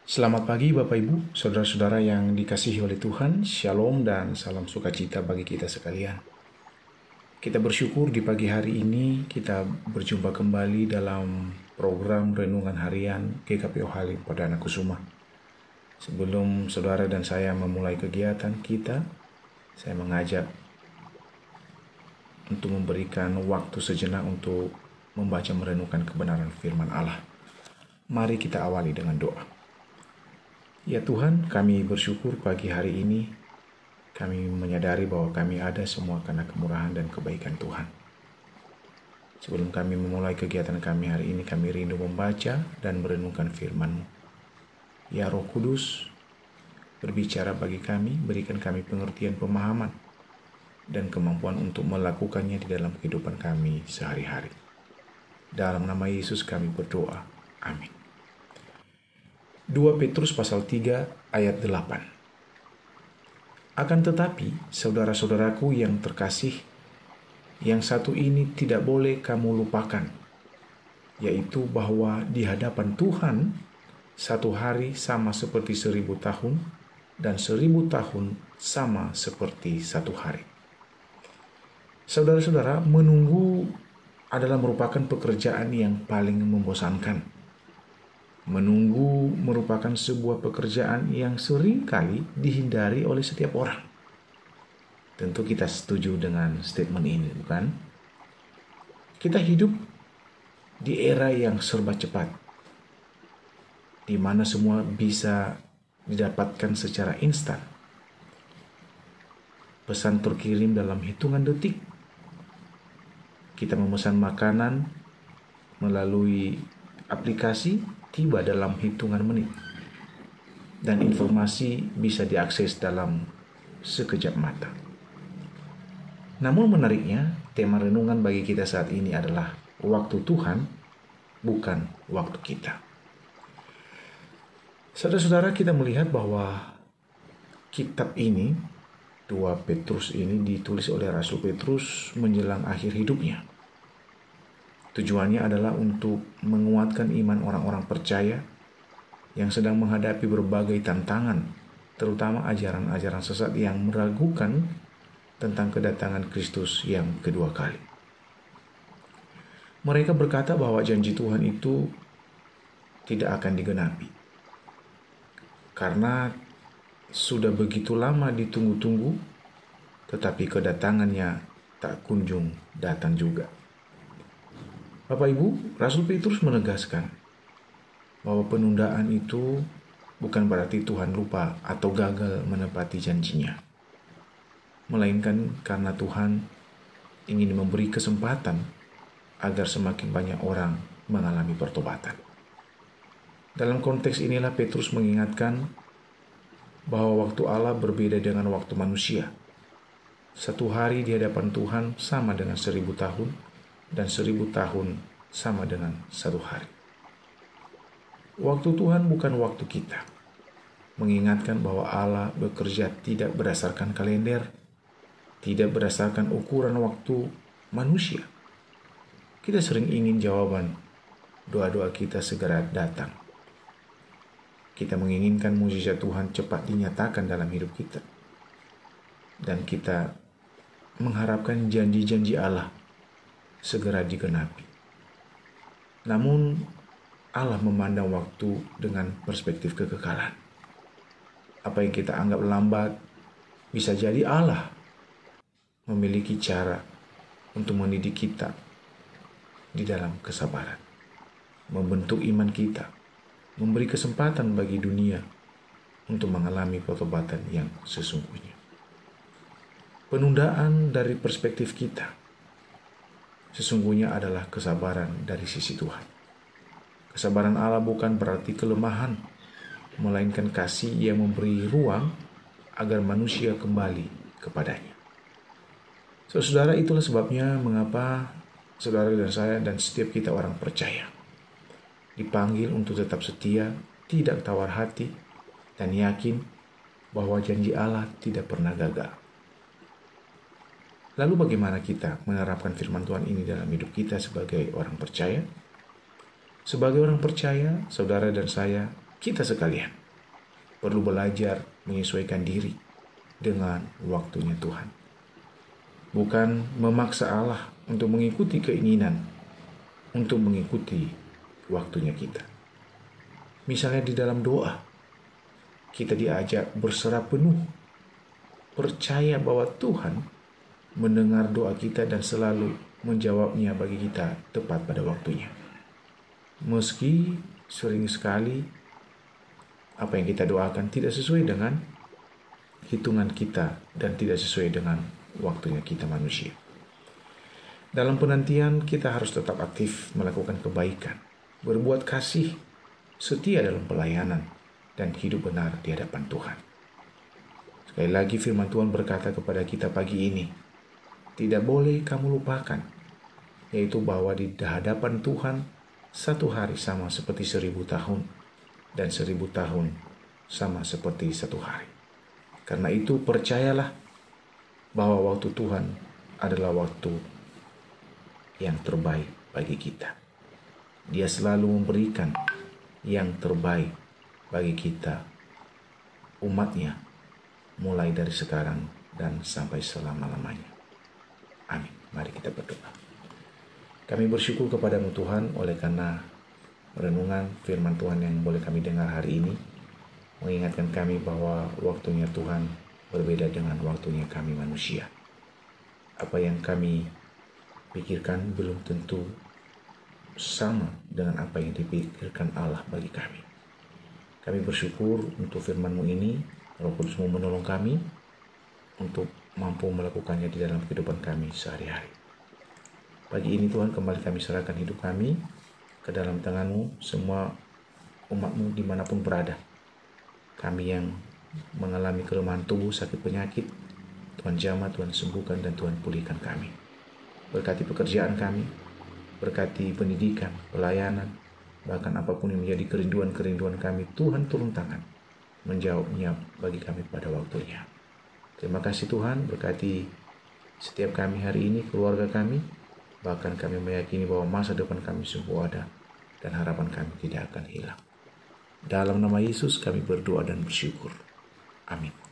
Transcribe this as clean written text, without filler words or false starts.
Selamat pagi Bapak Ibu, saudara-saudara yang dikasihi oleh Tuhan, Shalom dan salam sukacita bagi kita sekalian. Kita bersyukur di pagi hari ini kita berjumpa kembali dalam program Renungan Harian GKPO Halim Perdana Kusuma. Sebelum saudara dan saya memulai kegiatan kita, saya mengajak untuk memberikan waktu sejenak untuk membaca merenungkan kebenaran firman Allah. Mari kita awali dengan doa. Ya Tuhan, kami bersyukur pagi hari ini kami menyadari bahwa kami ada semua karena kemurahan dan kebaikan Tuhan. Sebelum kami memulai kegiatan kami hari ini, kami rindu membaca dan merenungkan firman-Mu. Ya Roh Kudus, berbicara bagi kami, berikan kami pengertian pemahaman dan kemampuan untuk melakukannya di dalam kehidupan kami sehari-hari. Dalam nama Yesus kami berdoa. Amin. 2 Petrus pasal 3 ayat 8. Akan tetapi, saudara-saudaraku yang terkasih, yang satu ini tidak boleh kamu lupakan, yaitu bahwa di hadapan Tuhan, satu hari sama seperti 1000 tahun, dan 1000 tahun sama seperti satu hari. Saudara-saudara, menunggu adalah merupakan pekerjaan yang paling membosankan. Menunggu merupakan sebuah pekerjaan yang sering kali dihindari oleh setiap orang. Tentu kita setuju dengan statement ini, bukan? Kita hidup di era yang serba cepat, di mana semua bisa didapatkan secara instan. Pesan terkirim dalam hitungan detik. Kita memesan makanan melalui aplikasi, tiba dalam hitungan menit, dan informasi bisa diakses dalam sekejap mata. Namun menariknya, tema renungan bagi kita saat ini adalah waktu Tuhan, bukan waktu kita. Saudara-saudara, kita melihat bahwa kitab ini, 2 Petrus ini ditulis oleh Rasul Petrus menjelang akhir hidupnya. Tujuannya adalah untuk menguatkan iman orang-orang percaya yang sedang menghadapi berbagai tantangan, terutama ajaran-ajaran sesat yang meragukan tentang kedatangan Kristus yang kedua kali. Mereka berkata bahwa janji Tuhan itu tidak akan digenapi, karena sudah begitu lama ditunggu-tunggu, tetapi kedatangannya tak kunjung datang juga. Bapak Ibu, Rasul Petrus menegaskan bahwa penundaan itu bukan berarti Tuhan lupa atau gagal menepati janjinya, melainkan karena Tuhan ingin memberi kesempatan agar semakin banyak orang mengalami pertobatan. Dalam konteks inilah Petrus mengingatkan bahwa waktu Allah berbeda dengan waktu manusia. Satu hari di hadapan Tuhan sama dengan 1000 tahun, dan 1000 tahun sama dengan satu hari. Waktu Tuhan bukan waktu kita. Mengingatkan bahwa Allah bekerja tidak berdasarkan kalender, tidak berdasarkan ukuran waktu manusia. Kita sering ingin jawaban doa-doa kita segera datang. Kita menginginkan mukjizat Tuhan cepat dinyatakan dalam hidup kita. Dan kita mengharapkan janji-janji Allah segera digenapi. Namun Allah memandang waktu dengan perspektif kekekalan. Apa yang kita anggap lambat, bisa jadi Allah memiliki cara untuk mendidik kita di dalam kesabaran, membentuk iman kita, memberi kesempatan bagi dunia untuk mengalami pertobatan yang sesungguhnya. Penundaan dari perspektif kita sesungguhnya adalah kesabaran dari sisi Tuhan. Kesabaran Allah bukan berarti kelemahan, melainkan kasih yang memberi ruang agar manusia kembali kepadanya. Saudara, itulah sebabnya mengapa saudara dan saya dan setiap kita orang percaya dipanggil untuk tetap setia, tidak tawar hati, dan yakin bahwa janji Allah tidak pernah gagal. Lalu bagaimana kita menerapkan firman Tuhan ini dalam hidup kita sebagai orang percaya? Sebagai orang percaya, saudara dan saya kita sekalian perlu belajar menyesuaikan diri dengan waktunya Tuhan. Bukan memaksa Allah untuk mengikuti keinginan, untuk mengikuti waktunya kita. Misalnya di dalam doa, kita diajak berserah penuh, percaya bahwa Tuhan mendengar doa kita dan selalu menjawabnya bagi kita tepat pada waktunya. Meski sering sekali apa yang kita doakan tidak sesuai dengan hitungan kita dan tidak sesuai dengan waktunya kita manusia. Dalam penantian kita harus tetap aktif melakukan kebaikan, berbuat kasih, setia dalam pelayanan, dan hidup benar di hadapan Tuhan. Sekali lagi firman Tuhan berkata kepada kita pagi ini, tidak boleh kamu lupakan, yaitu bahwa di hadapan Tuhan satu hari sama seperti 1000 tahun, dan 1000 tahun sama seperti satu hari. Karena itu percayalah bahwa waktu Tuhan adalah waktu yang terbaik bagi kita. Dia selalu memberikan yang terbaik bagi kita, umatnya, mulai dari sekarang dan sampai selama-lamanya. Amin. Mari kita berdoa. Kami bersyukur kepadamu Tuhan oleh karena renungan firman Tuhan yang boleh kami dengar hari ini, mengingatkan kami bahwa waktunya Tuhan berbeda dengan waktunya kami manusia. Apa yang kami pikirkan belum tentu sama dengan apa yang dipikirkan Allah bagi kami. Kami bersyukur untuk firman-Mu ini, Roh Kudus-Mu menolong kami untuk mampu melakukannya di dalam kehidupan kami sehari-hari. Pagi ini Tuhan, kembali kami serahkan hidup kami ke dalam tangan-Mu, semua umat-Mu dimanapun berada. Kami yang mengalami kelemahan tubuh, sakit penyakit, Tuhan jamah, Tuhan sembuhkan, dan Tuhan pulihkan kami. Berkati pekerjaan kami, berkati pendidikan, pelayanan, bahkan apapun yang menjadi kerinduan-kerinduan kami, Tuhan turun tangan, menjawabnya bagi kami pada waktunya. Terima kasih Tuhan, berkati setiap kami hari ini, keluarga kami, bahkan kami meyakini bahwa masa depan kami sungguh ada, dan harapan kami tidak akan hilang. Dalam nama Yesus kami berdoa dan bersyukur. Amin.